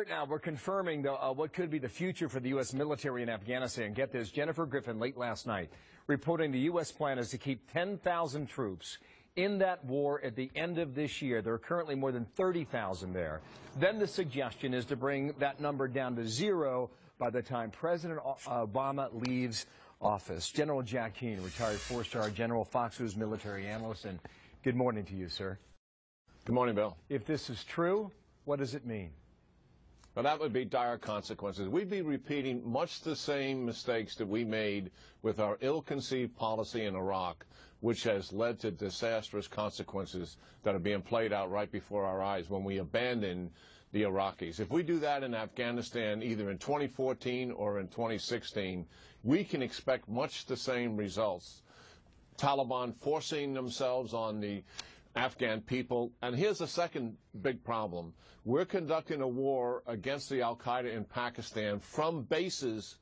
Now, we're confirming what could be the future for the U.S. military in Afghanistan. Get this, Jennifer Griffin late last night reporting the U.S. plan is to keep 10,000 troops in that war at the end of this year. There are currently more than 30,000 there. Then the suggestion is to bring that number down to zero by the time President Obama leaves office. General Jack Keane, retired four-star general, Fox News military analyst, and good morning to you, sir. Good morning, Bill. If this is true, what does it mean? Well, that would be dire consequences. We'd be repeating much the same mistakes that we made with our ill-conceived policy in Iraq, which has led to disastrous consequences that are being played out right before our eyes when we abandon the Iraqis. If we do that in Afghanistan, either in 2014 or in 2016, we can expect much the same results. Taliban forcing themselves on the Afghan people. And here's the second big problem. We're conducting a war against the al-Qaeda in Pakistan from bases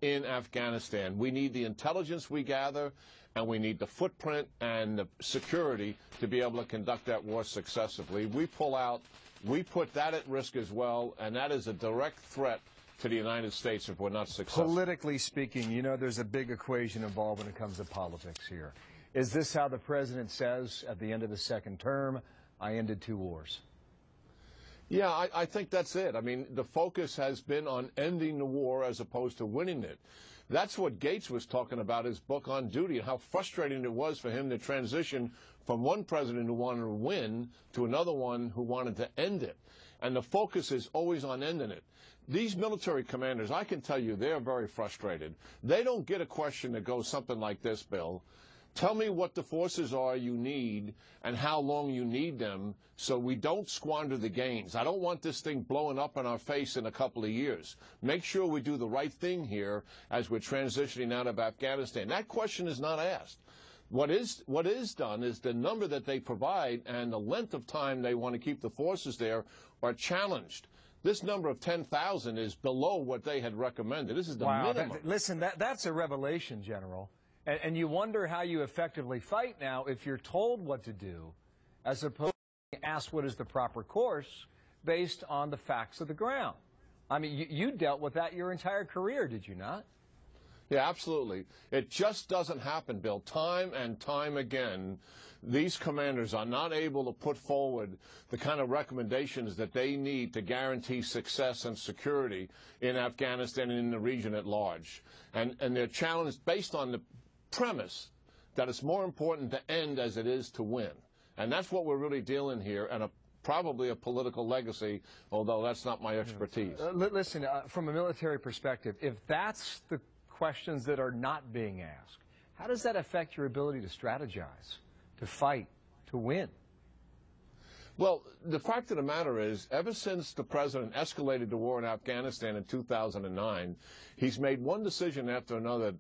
in Afghanistan. We need the intelligence we gather, and we need the footprint and the security to be able to conduct that war successfully. We pull out, we put that at risk as well, and that is a direct threat to the United States if we're not successful. Politically speaking, you know, there's a big equation involved when it comes to politics here. Is this how the president says at the end of the second term, I ended two wars? Yeah, I think that's it. I mean, the focus has been on ending the war as opposed to winning it. That's what Gates was talking about in his book On Duty, and how frustrating it was for him to transition from one president who wanted to win to another one who wanted to end it. And the focus is always on ending it. These military commanders, I can tell you, they're very frustrated. They don't get a question that goes something like this, Bill. Tell me what the forces are you need and how long you need them so we don't squander the gains. I don't want this thing blowing up in our face in a couple of years. Make sure we do the right thing here as we're transitioning out of Afghanistan. That question is not asked. What is done is the number that they provide and the length of time they want to keep the forces there are challenged. This number of 10,000 is below what they had recommended. This is the minimum. Listen, that's a revelation, General. And you wonder how you effectively fight now if you're told what to do, as opposed to ask what is the proper course based on the facts of the ground. I mean, you dealt with that your entire career, did you not? Yeah, absolutely. It just doesn't happen, Bill. Time and time again, these commanders are not able to put forward the kind of recommendations that they need to guarantee success and security in Afghanistan and in the region at large. And they're challenged based on the premise that it's more important to end as it is to win. And that's what we're really dealing here, and probably a political legacy, although that's not my expertise. Listen, from a military perspective, if that's the questions that are not being asked, how does that affect your ability to strategize, to fight, to win? Well, the fact of the matter is, ever since the president escalated the war in Afghanistan in 2009, he's made one decision after another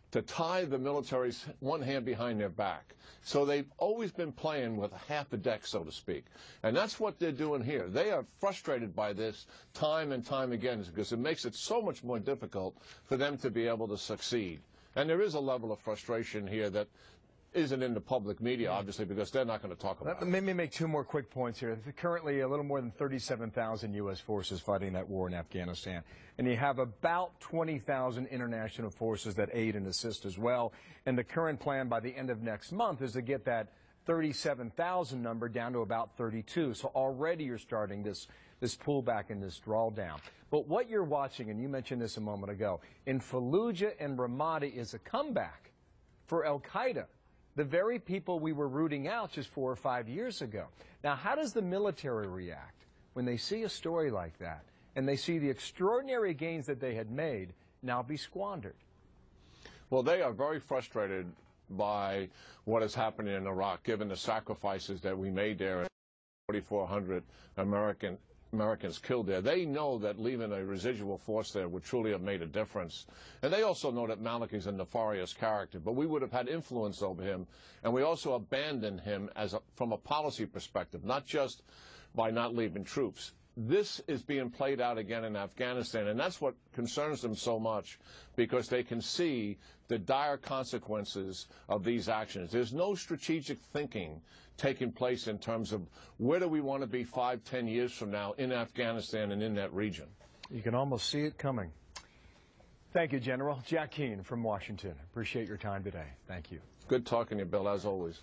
to tie the military's one hand behind their back. So they've always been playing with half a deck, so to speak. And that's what they're doing here. They are frustrated by this time and time again because it makes it so much more difficult for them to be able to succeed. And there is a level of frustration here that isn't in the public media, obviously, because they're not going to talk about it. Let me make two more quick points here. Currently, a little more than 37,000 U.S. forces fighting that war in Afghanistan. And you have about 20,000 international forces that aid and assist as well. And the current plan by the end of next month is to get that 37,000 number down to about 32. So already you're starting this pullback and this drawdown. But what you're watching, and you mentioned this a moment ago, in Fallujah and Ramadi is a comeback for al-Qaeda, the very people we were rooting out just 4 or 5 years ago. Now, how does the military react when they see a story like that and they see the extraordinary gains that they had made now be squandered? Well, they are very frustrated by what is happening in Iraq, given the sacrifices that we made there, 4,400 Americans killed there. They know that leaving a residual force there would truly have made a difference. And they also know that Malik is a nefarious character, but we would have had influence over him, and we also abandoned him from a policy perspective, not just by not leaving troops. this is being played out again in Afghanistan, and that's what concerns them so much, because they can see the dire consequences of these actions. There's no strategic thinking taking place in terms of where do we want to be 5, 10 years from now in Afghanistan and in that region. You can almost see it coming. Thank you, General. Jack Keane from Washington. Appreciate your time today. Thank you. Good talking to you, Bill, as always.